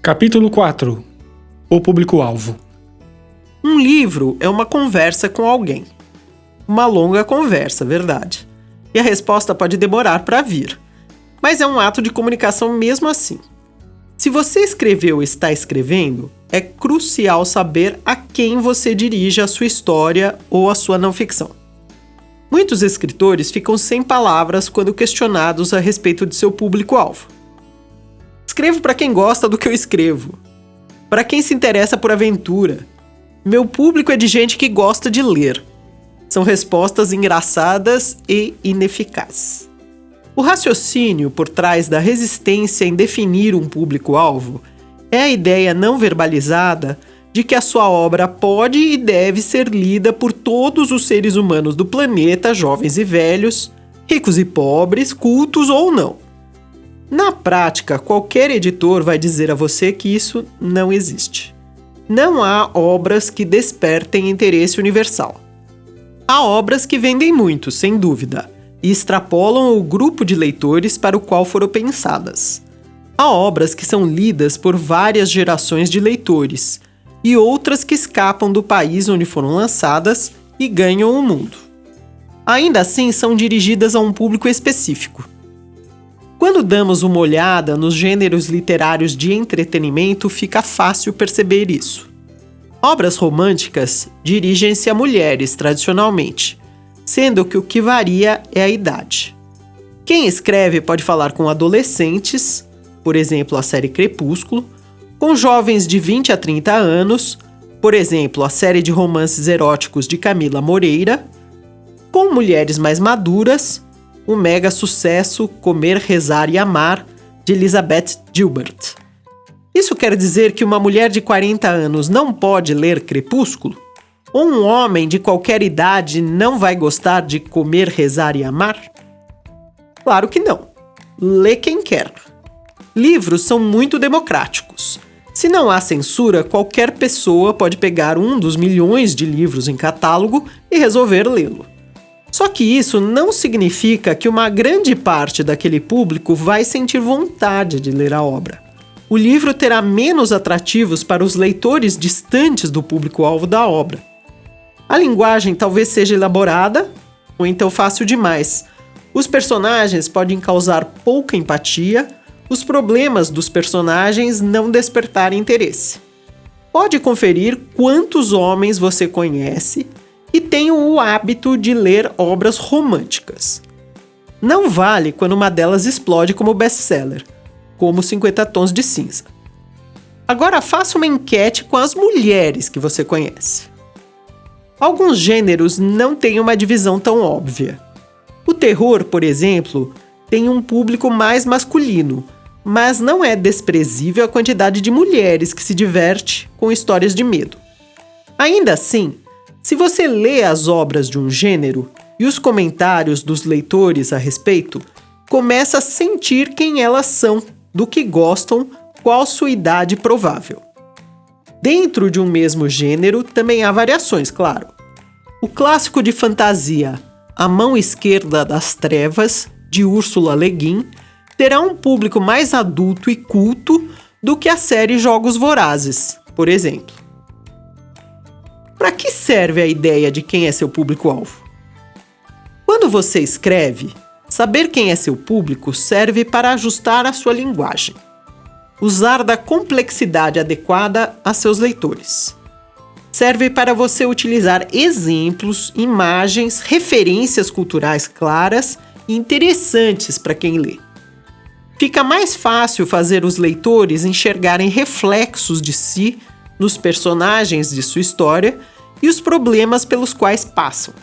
Capítulo 4. O público-alvo. Um livro é uma conversa com alguém. Uma longa conversa, verdade. E a resposta pode demorar para vir. Mas é um ato de comunicação mesmo assim. Se você escreveu ou está escrevendo, é crucial saber a quem você dirige a sua história ou a sua não-ficção. Muitos escritores ficam sem palavras quando questionados a respeito de seu público-alvo. Escrevo para quem gosta do que eu escrevo. Para quem se interessa por aventura. Meu público é de gente que gosta de ler. São respostas engraçadas e ineficazes. O raciocínio por trás da resistência em definir um público-alvo é a ideia não verbalizada de que a sua obra pode e deve ser lida por todos os seres humanos do planeta, jovens e velhos, ricos e pobres, cultos ou não. Na prática, qualquer editor vai dizer a você que isso não existe. Não há obras que despertem interesse universal. Há obras que vendem muito, sem dúvida, e extrapolam o grupo de leitores para o qual foram pensadas. Há obras que são lidas por várias gerações de leitores, e outras que escapam do país onde foram lançadas e ganham o mundo. Ainda assim, são dirigidas a um público específico. Quando damos uma olhada nos gêneros literários de entretenimento, fica fácil perceber isso. Obras românticas dirigem-se a mulheres, tradicionalmente, sendo que o que varia é a idade. Quem escreve pode falar com adolescentes, por exemplo, a série Crepúsculo, com jovens de 20 a 30 anos, por exemplo, a série de romances eróticos de Camila Moreira, com mulheres mais maduras, o mega sucesso Comer, Rezar e Amar, de Elizabeth Gilbert. Isso quer dizer que uma mulher de 40 anos não pode ler Crepúsculo? Ou um homem de qualquer idade não vai gostar de Comer, Rezar e Amar? Claro que não. Lê quem quer. Livros são muito democráticos. Se não há censura, qualquer pessoa pode pegar um dos milhões de livros em catálogo e resolver lê-lo. Só que isso não significa que uma grande parte daquele público vai sentir vontade de ler a obra. O livro terá menos atrativos para os leitores distantes do público-alvo da obra. A linguagem talvez seja elaborada, ou então fácil demais. Os personagens podem causar pouca empatia, os problemas dos personagens não despertarem interesse. Pode conferir quantos homens você conhece e tem o hábito de ler obras românticas. Não vale quando uma delas explode como best-seller, como 50 Tons de Cinza. Agora faça uma enquete com as mulheres que você conhece. Alguns gêneros não têm uma divisão tão óbvia. O terror, por exemplo, tem um público mais masculino, mas não é desprezível a quantidade de mulheres que se diverte com histórias de medo. Ainda assim, se você lê as obras de um gênero e os comentários dos leitores a respeito, começa a sentir quem elas são, do que gostam, qual sua idade provável. Dentro de um mesmo gênero também há variações, claro. O clássico de fantasia A Mão Esquerda das Trevas, de Ursula Le Guin, terá um público mais adulto e culto do que a série Jogos Vorazes, por exemplo. Para que serve a ideia de quem é seu público-alvo? Quando você escreve, saber quem é seu público serve para ajustar a sua linguagem. Usar da complexidade adequada a seus leitores. Serve para você utilizar exemplos, imagens, referências culturais claras e interessantes para quem lê. Fica mais fácil fazer os leitores enxergarem reflexos de si nos personagens de sua história e os problemas pelos quais passam.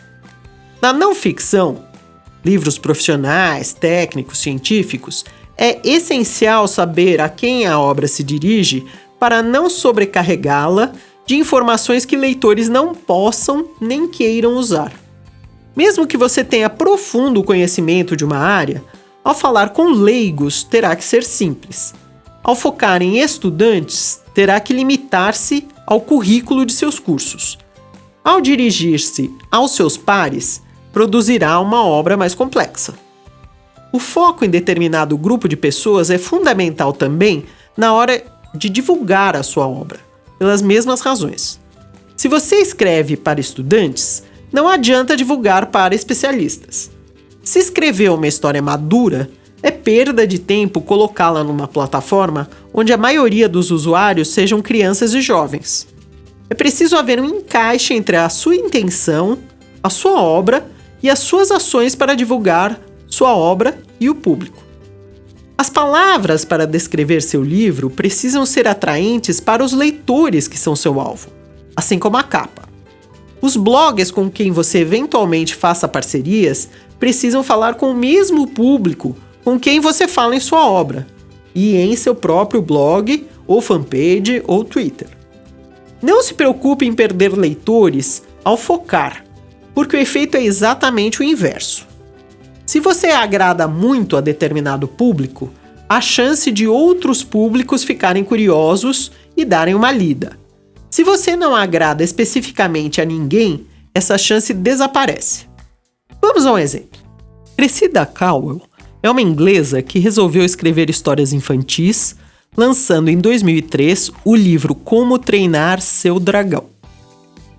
Na não-ficção, livros profissionais, técnicos, científicos, é essencial saber a quem a obra se dirige para não sobrecarregá-la de informações que leitores não possam nem queiram usar. Mesmo que você tenha profundo conhecimento de uma área, ao falar com leigos terá que ser simples. Ao focar em estudantes, terá que limitar-se ao currículo de seus cursos. Ao dirigir-se aos seus pares, produzirá uma obra mais complexa. O foco em determinado grupo de pessoas é fundamental também na hora de divulgar a sua obra, pelas mesmas razões. Se você escreve para estudantes, não adianta divulgar para especialistas. Se escrever uma história madura, é perda de tempo colocá-la numa plataforma onde a maioria dos usuários sejam crianças e jovens. É preciso haver um encaixe entre a sua intenção, a sua obra e as suas ações para divulgar sua obra e o público. As palavras para descrever seu livro precisam ser atraentes para os leitores que são seu alvo, assim como a capa. Os blogs com quem você eventualmente faça parcerias precisam falar com o mesmo público com quem você fala em sua obra, e em seu próprio blog, ou fanpage, ou Twitter. Não se preocupe em perder leitores ao focar, porque o efeito é exatamente o inverso. Se você agrada muito a determinado público, há chance de outros públicos ficarem curiosos e darem uma lida. Se você não agrada especificamente a ninguém, essa chance desaparece. Vamos a um exemplo. Cressida Cowell é uma inglesa que resolveu escrever histórias infantis, lançando em 2003 o livro Como Treinar Seu Dragão.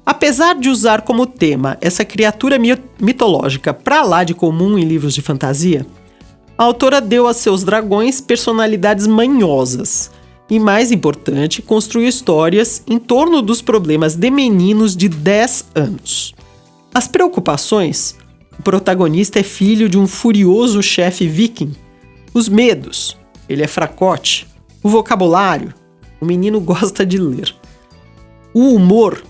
Apesar de usar como tema essa criatura mitológica pra lá de comum em livros de fantasia, a autora deu a seus dragões personalidades manhosas e, mais importante, construiu histórias em torno dos problemas de meninos de 10 anos. As preocupações: o protagonista é filho de um furioso chefe viking. Os medos: ele é fracote. O vocabulário: o menino gosta de ler. O humor: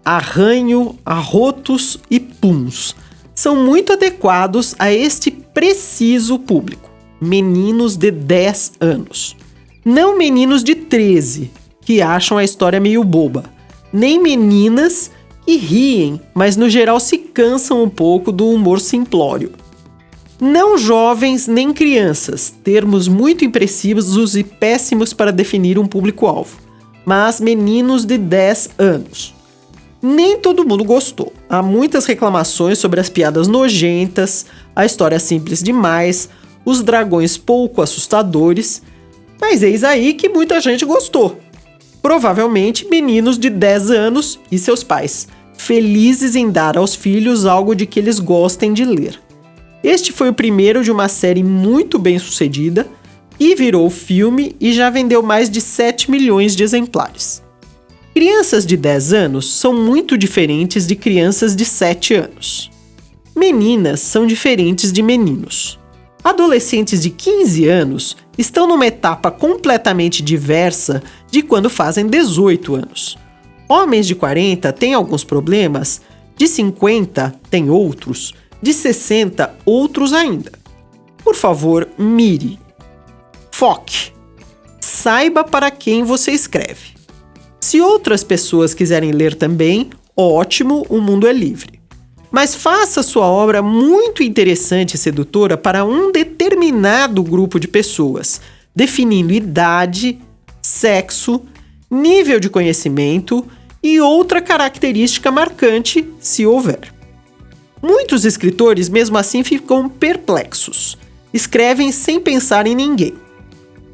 arranho, arrotos e puns são muito adequados a este preciso público, meninos de 10 anos. Não meninos de 13, que acham a história meio boba, nem meninas que riem, mas no geral se cansam um pouco do humor simplório. Não jovens nem crianças, termos muito imprecisos e péssimos para definir um público-alvo, mas meninos de 10 anos. Nem todo mundo gostou. Há muitas reclamações sobre as piadas nojentas, a história simples demais, os dragões pouco assustadores, mas eis aí que muita gente gostou. Provavelmente meninos de 10 anos e seus pais, felizes em dar aos filhos algo de que eles gostem de ler. Este foi o primeiro de uma série muito bem sucedida, e virou filme e já vendeu mais de 7 milhões de exemplares. Crianças de 10 anos são muito diferentes de crianças de 7 anos. Meninas são diferentes de meninos. Adolescentes de 15 anos estão numa etapa completamente diversa de quando fazem 18 anos. Homens de 40 têm alguns problemas, de 50 têm outros, de 60 outros ainda. Por favor, mire. Foque. Saiba para quem você escreve. Se outras pessoas quiserem ler também, ótimo, o mundo é livre. Mas faça sua obra muito interessante e sedutora para um determinado grupo de pessoas, definindo idade, sexo, nível de conhecimento e outra característica marcante, se houver. Muitos escritores, mesmo assim, ficam perplexos. Escrevem sem pensar em ninguém.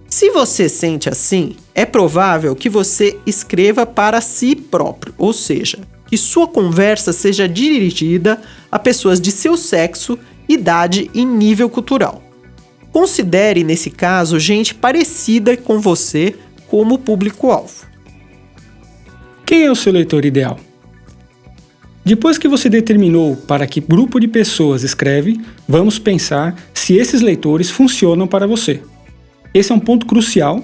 Se você sente assim, é provável que você escreva para si próprio, ou seja, que sua conversa seja dirigida a pessoas de seu sexo, idade e nível cultural. Considere, nesse caso, gente parecida com você como público-alvo. Quem é o seu leitor ideal? Depois que você determinou para que grupo de pessoas escreve, vamos pensar se esses leitores funcionam para você. Esse é um ponto crucial,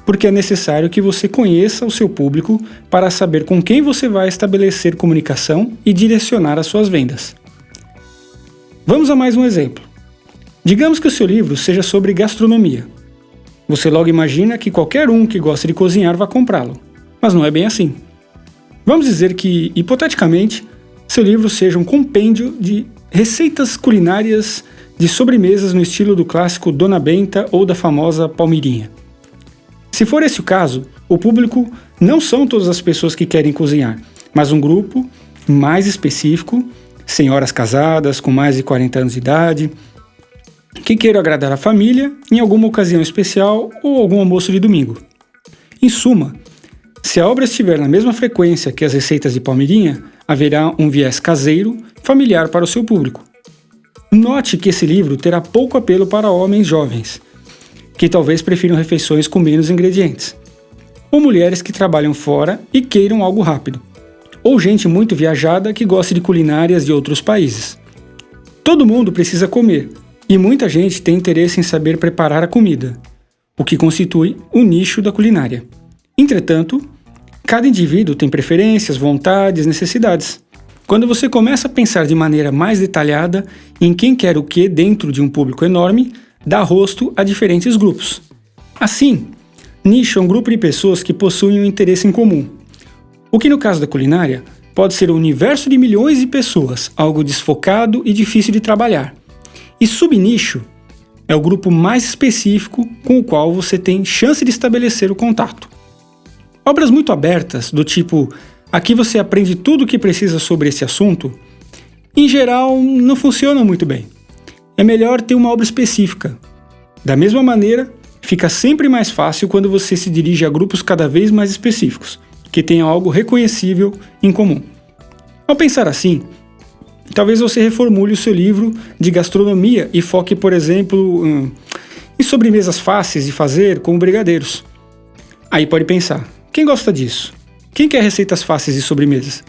porque é necessário que você conheça o seu público para saber com quem você vai estabelecer comunicação e direcionar as suas vendas. Vamos a mais um exemplo. Digamos que o seu livro seja sobre gastronomia. Você logo imagina que qualquer um que gosta de cozinhar vai comprá-lo, mas não é bem assim. Vamos dizer que, hipoteticamente, seu livro seja um compêndio de receitas culinárias de sobremesas no estilo do clássico Dona Benta ou da famosa Palmeirinha. Se for esse o caso, o público não são todas as pessoas que querem cozinhar, mas um grupo mais específico, senhoras casadas com mais de 40 anos de idade, que queiram agradar a família em alguma ocasião especial ou algum almoço de domingo. Em suma, se a obra estiver na mesma frequência que as receitas de Palmeirinha, haverá um viés caseiro, familiar para o seu público. Note que esse livro terá pouco apelo para homens jovens, que talvez prefiram refeições com menos ingredientes, ou mulheres que trabalham fora e queiram algo rápido, ou gente muito viajada que gosta de culinárias de outros países. Todo mundo precisa comer, e muita gente tem interesse em saber preparar a comida, o que constitui o nicho da culinária. Entretanto, cada indivíduo tem preferências, vontades, necessidades. Quando você começa a pensar de maneira mais detalhada em quem quer o que dentro de um público enorme, dá rosto a diferentes grupos. Assim, nicho é um grupo de pessoas que possuem um interesse em comum, o que no caso da culinária pode ser um universo de milhões de pessoas, algo desfocado e difícil de trabalhar. E subnicho é o grupo mais específico com o qual você tem chance de estabelecer o contato. Obras muito abertas, do tipo aqui você aprende tudo o que precisa sobre esse assunto, em geral não funcionam muito bem. É melhor ter uma obra específica. Da mesma maneira, fica sempre mais fácil quando você se dirige a grupos cada vez mais específicos, que tenham algo reconhecível em comum. Ao pensar assim, talvez você reformule o seu livro de gastronomia e foque, por exemplo, em sobremesas fáceis de fazer, como brigadeiros. Aí pode pensar, quem gosta disso? Quem quer receitas fáceis de sobremesas?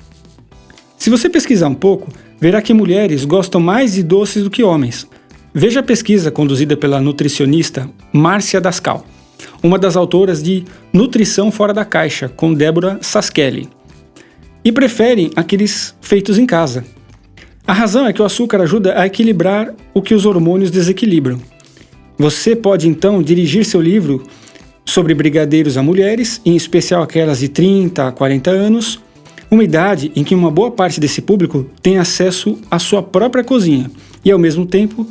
Se você pesquisar um pouco, verá que mulheres gostam mais de doces do que homens. Veja a pesquisa conduzida pela nutricionista Márcia Dascal, uma das autoras de Nutrição Fora da Caixa, com Débora Saschelli, e preferem aqueles feitos em casa. A razão é que o açúcar ajuda a equilibrar o que os hormônios desequilibram. Você pode então dirigir seu livro sobre brigadeiros a mulheres, em especial aquelas de 30 a 40 anos, uma idade em que uma boa parte desse público tem acesso à sua própria cozinha e, ao mesmo tempo,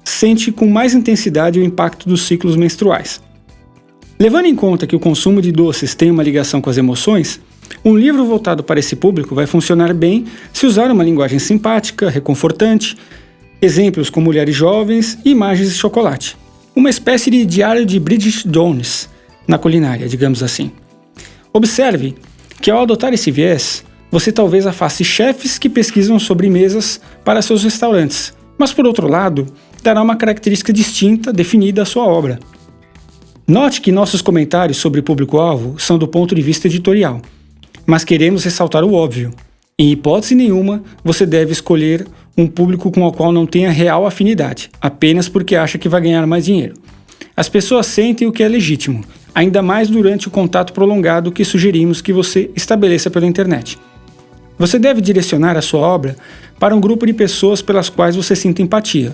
sente com mais intensidade o impacto dos ciclos menstruais. Levando em conta que o consumo de doces tem uma ligação com as emoções, um livro voltado para esse público vai funcionar bem se usar uma linguagem simpática, reconfortante, exemplos com mulheres jovens e imagens de chocolate. Uma espécie de diário de Bridget Jones na culinária, digamos assim. Observe que ao adotar esse viés, você talvez afaste chefes que pesquisam sobremesas para seus restaurantes, mas por outro lado, dará uma característica distinta, definida à sua obra. Note que nossos comentários sobre público-alvo são do ponto de vista editorial, mas queremos ressaltar o óbvio. Em hipótese nenhuma, você deve escolher um público com o qual não tenha real afinidade, apenas porque acha que vai ganhar mais dinheiro. As pessoas sentem o que é legítimo, ainda mais durante o contato prolongado que sugerimos que você estabeleça pela internet. Você deve direcionar a sua obra para um grupo de pessoas pelas quais você sinta empatia,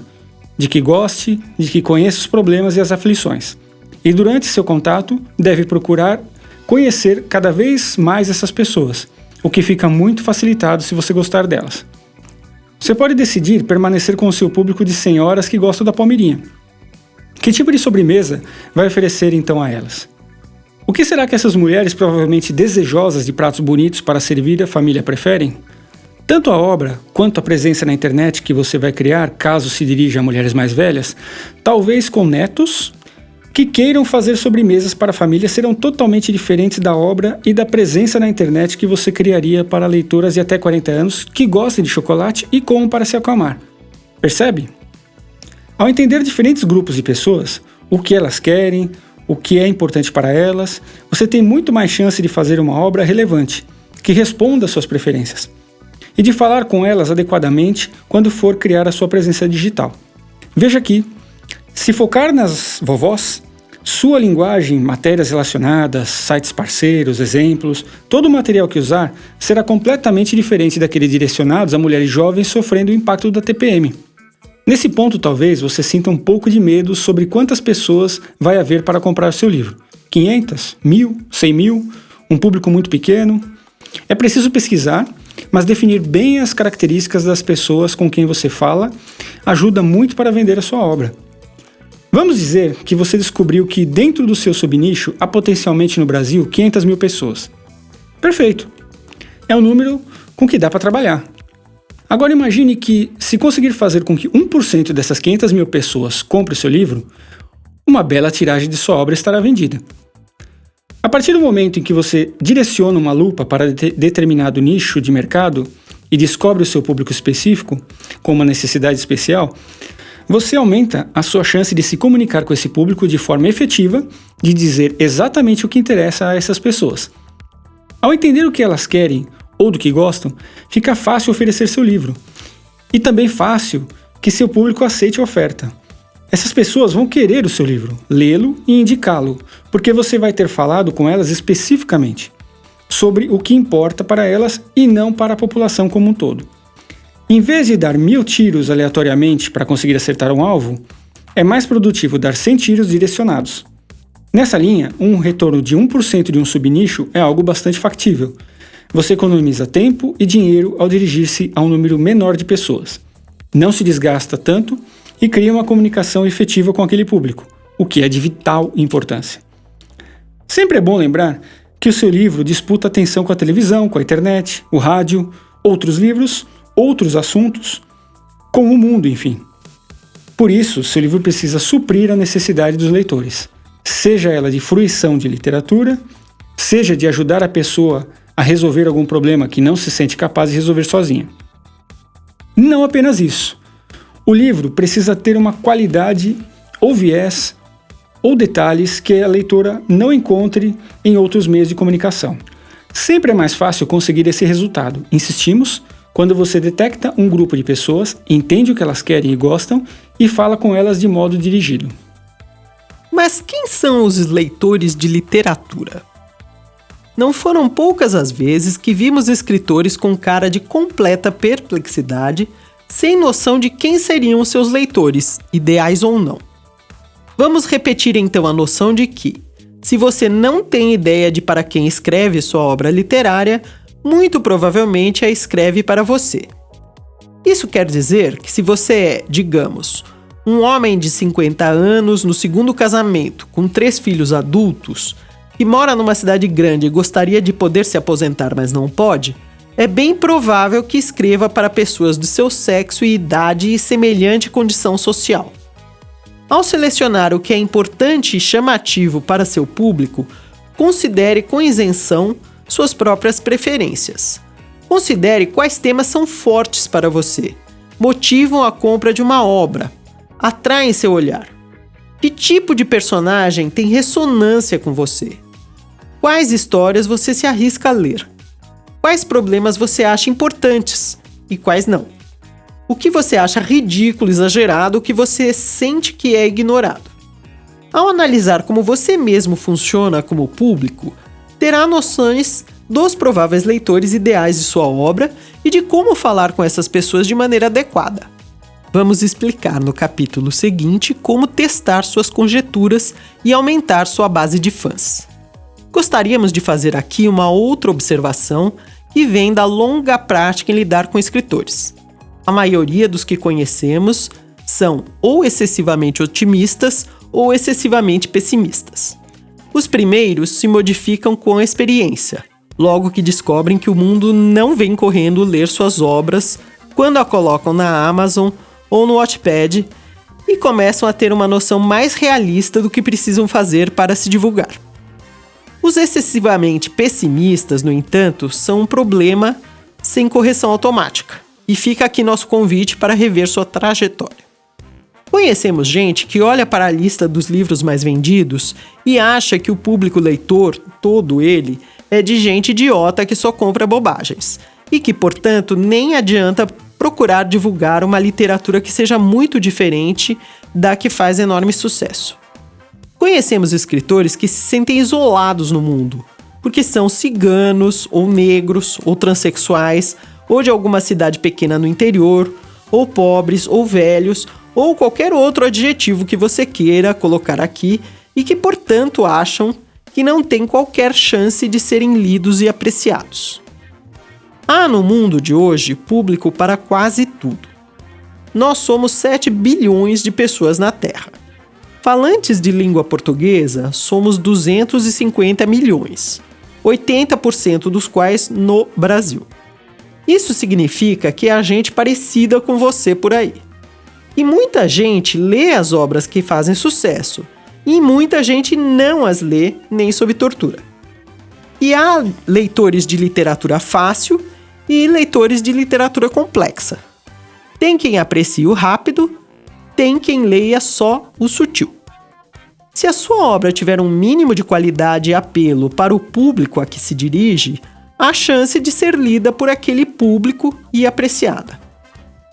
de que goste, de que conheça os problemas e as aflições. E durante seu contato, deve procurar conhecer cada vez mais essas pessoas, o que fica muito facilitado se você gostar delas. Você pode decidir permanecer com o seu público de senhoras que gostam da Palmeirinha. Que tipo de sobremesa vai oferecer então a elas? O que será que essas mulheres provavelmente desejosas de pratos bonitos para servir a família preferem? Tanto a obra quanto a presença na internet que você vai criar, caso se dirija a mulheres mais velhas, talvez com netos que queiram fazer sobremesas para a família, serão totalmente diferentes da obra e da presença na internet que você criaria para leitoras de até 40 anos que gostem de chocolate e comam para se acalmar. Percebe? Ao entender diferentes grupos de pessoas, o que elas querem, o que é importante para elas, você tem muito mais chance de fazer uma obra relevante, que responda às suas preferências, e de falar com elas adequadamente quando for criar a sua presença digital. Veja aqui, se focar nas vovós, sua linguagem, matérias relacionadas, sites parceiros, exemplos, todo o material que usar será completamente diferente daqueles direcionados a mulheres jovens sofrendo o impacto da TPM. Nesse ponto, talvez você sinta um pouco de medo sobre quantas pessoas vai haver para comprar o seu livro. 500? 1.000? 100 mil? Um público muito pequeno? É preciso pesquisar, mas definir bem as características das pessoas com quem você fala ajuda muito para vender a sua obra. Vamos dizer que você descobriu que dentro do seu subnicho há potencialmente no Brasil 500 mil pessoas. Perfeito! É um número com que dá para trabalhar. Agora imagine que, se conseguir fazer com que 1% dessas 500 mil pessoas compre o seu livro, uma bela tiragem de sua obra estará vendida. A partir do momento em que você direciona uma lupa para determinado nicho de mercado e descobre o seu público específico, com uma necessidade especial, você aumenta a sua chance de se comunicar com esse público de forma efetiva, de dizer exatamente o que interessa a essas pessoas. Ao entender o que elas querem ou do que gostam, fica fácil oferecer seu livro. E também fácil que seu público aceite a oferta. Essas pessoas vão querer o seu livro, lê-lo e indicá-lo, porque você vai ter falado com elas especificamente sobre o que importa para elas e não para a população como um todo. Em vez de dar 1000 tiros aleatoriamente para conseguir acertar um alvo, é mais produtivo dar 100 tiros direcionados. Nessa linha, um retorno de 1% de um subnicho é algo bastante factível. Você economiza tempo e dinheiro ao dirigir-se a um número menor de pessoas. Não se desgasta tanto e cria uma comunicação efetiva com aquele público, o que é de vital importância. Sempre é bom lembrar que o seu livro disputa atenção com a televisão, com a internet, o rádio, outros livros, outros assuntos, com o mundo, enfim. Por isso, seu livro precisa suprir a necessidade dos leitores, seja ela de fruição de literatura, seja de ajudar a pessoa a resolver algum problema que não se sente capaz de resolver sozinha. Não apenas isso. O livro precisa ter uma qualidade ou viés ou detalhes que a leitora não encontre em outros meios de comunicação. Sempre é mais fácil conseguir esse resultado, insistimos, quando você detecta um grupo de pessoas, entende o que elas querem e gostam e fala com elas de modo dirigido. Mas quem são os leitores de literatura? Não foram poucas as vezes que vimos escritores com cara de completa perplexidade, sem noção de quem seriam os seus leitores, ideais ou não. Vamos repetir então a noção de que, se você não tem ideia de para quem escreve sua obra literária, muito provavelmente a escreve para você. Isso quer dizer que se você é, digamos, um homem de 50 anos no segundo casamento, com 3 filhos adultos, que mora numa cidade grande e gostaria de poder se aposentar, mas não pode, é bem provável que escreva para pessoas do seu sexo e idade e semelhante condição social. Ao selecionar o que é importante e chamativo para seu público, considere com isenção suas próprias preferências. Considere quais temas são fortes para você, motivam a compra de uma obra, atraem seu olhar. Que tipo de personagem tem ressonância com você? Quais histórias você se arrisca a ler? Quais problemas você acha importantes e quais não? O que você acha ridículo, exagerado, o que você sente que é ignorado? Ao analisar como você mesmo funciona como público, terá noções dos prováveis leitores ideais de sua obra e de como falar com essas pessoas de maneira adequada. Vamos explicar no capítulo seguinte como testar suas conjecturas e aumentar sua base de fãs. Gostaríamos de fazer aqui uma outra observação que vem da longa prática em lidar com escritores. A maioria dos que conhecemos são ou excessivamente otimistas ou excessivamente pessimistas. Os primeiros se modificam com a experiência, logo que descobrem que o mundo não vem correndo ler suas obras quando a colocam na Amazon ou no Wattpad e começam a ter uma noção mais realista do que precisam fazer para se divulgar. Os excessivamente pessimistas, no entanto, são um problema sem correção automática, e fica aqui nosso convite para rever sua trajetória. Conhecemos gente que olha para a lista dos livros mais vendidos e acha que o público leitor, todo ele, é de gente idiota que só compra bobagens, e que, portanto, nem adianta procurar divulgar uma literatura que seja muito diferente da que faz enorme sucesso. Conhecemos escritores que se sentem isolados no mundo, porque são ciganos, ou negros, ou transexuais, ou de alguma cidade pequena no interior, ou pobres, ou velhos, ou qualquer outro adjetivo que você queira colocar aqui e que, portanto, acham que não têm qualquer chance de serem lidos e apreciados. Há no mundo de hoje público para quase tudo. Nós somos 7 bilhões de pessoas na Terra. Falantes de língua portuguesa somos 250 milhões, 80% dos quais no Brasil. Isso significa que há gente parecida com você por aí. E muita gente lê as obras que fazem sucesso, e muita gente não as lê nem sob tortura. E há leitores de literatura fácil e leitores de literatura complexa. Tem quem aprecie o rápido, tem quem leia só o sutil. Se a sua obra tiver um mínimo de qualidade e apelo para o público a que se dirige, há chance de ser lida por aquele público e apreciada.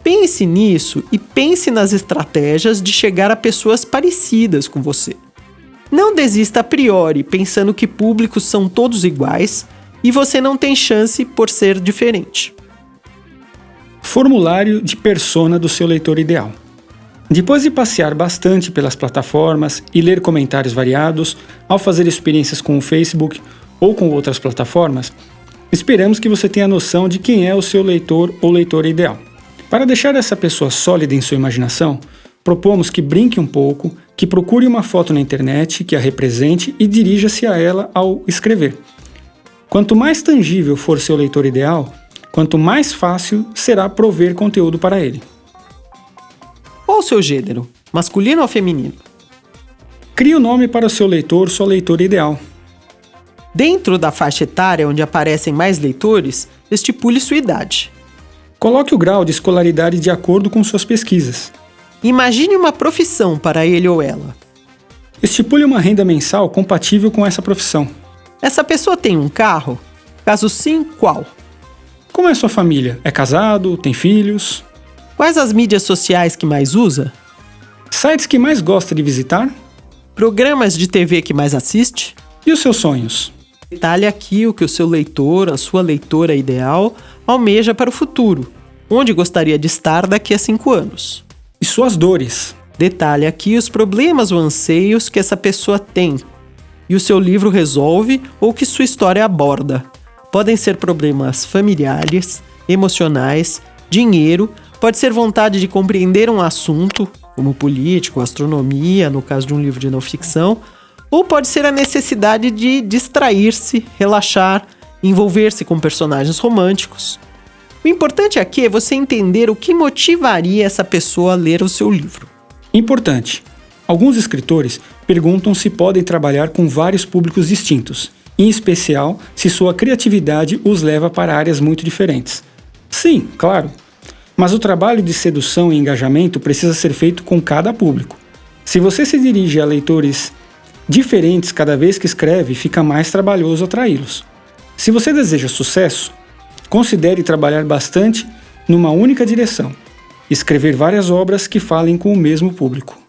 Pense nisso e pense nas estratégias de chegar a pessoas parecidas com você. Não desista a priori pensando que públicos são todos iguais e você não tem chance por ser diferente. Formulário de persona do seu leitor ideal. Depois de passear bastante pelas plataformas e ler comentários variados, ao fazer experiências com o Facebook ou com outras plataformas, esperamos que você tenha noção de quem é o seu leitor ou leitora ideal. Para deixar essa pessoa sólida em sua imaginação, propomos que brinque um pouco, que procure uma foto na internet que a represente e dirija-se a ela ao escrever. Quanto mais tangível for seu leitor ideal, quanto mais fácil será prover conteúdo para ele. Qual o seu gênero? Masculino ou feminino? Crie o nome para o seu leitor, sua leitora ideal. Dentro da faixa etária onde aparecem mais leitores, estipule sua idade. Coloque o grau de escolaridade de acordo com suas pesquisas. Imagine uma profissão para ele ou ela. Estipule uma renda mensal compatível com essa profissão. Essa pessoa tem um carro? Caso sim, qual? Como é sua família? É casado? Tem filhos? Quais as mídias sociais que mais usa? Sites que mais gosta de visitar? Programas de TV que mais assiste? E os seus sonhos? Detalhe aqui o que o seu leitor, a sua leitora ideal, almeja para o futuro, onde gostaria de estar daqui a 5 anos. E suas dores? Detalhe aqui os problemas ou anseios que essa pessoa tem e o seu livro resolve ou que sua história aborda. Podem ser problemas familiares, emocionais, dinheiro, pode ser vontade de compreender um assunto, como político, astronomia, no caso de um livro de não ficção, ou pode ser a necessidade de distrair-se, relaxar, envolver-se com personagens românticos. O importante aqui é você entender o que motivaria essa pessoa a ler o seu livro. Importante. Alguns escritores perguntam se podem trabalhar com vários públicos distintos, em especial se sua criatividade os leva para áreas muito diferentes. Sim, claro. Mas o trabalho de sedução e engajamento precisa ser feito com cada público. Se você se dirige a leitores diferentes cada vez que escreve, fica mais trabalhoso atraí-los. Se você deseja sucesso, considere trabalhar bastante numa única direção, escrever várias obras que falem com o mesmo público.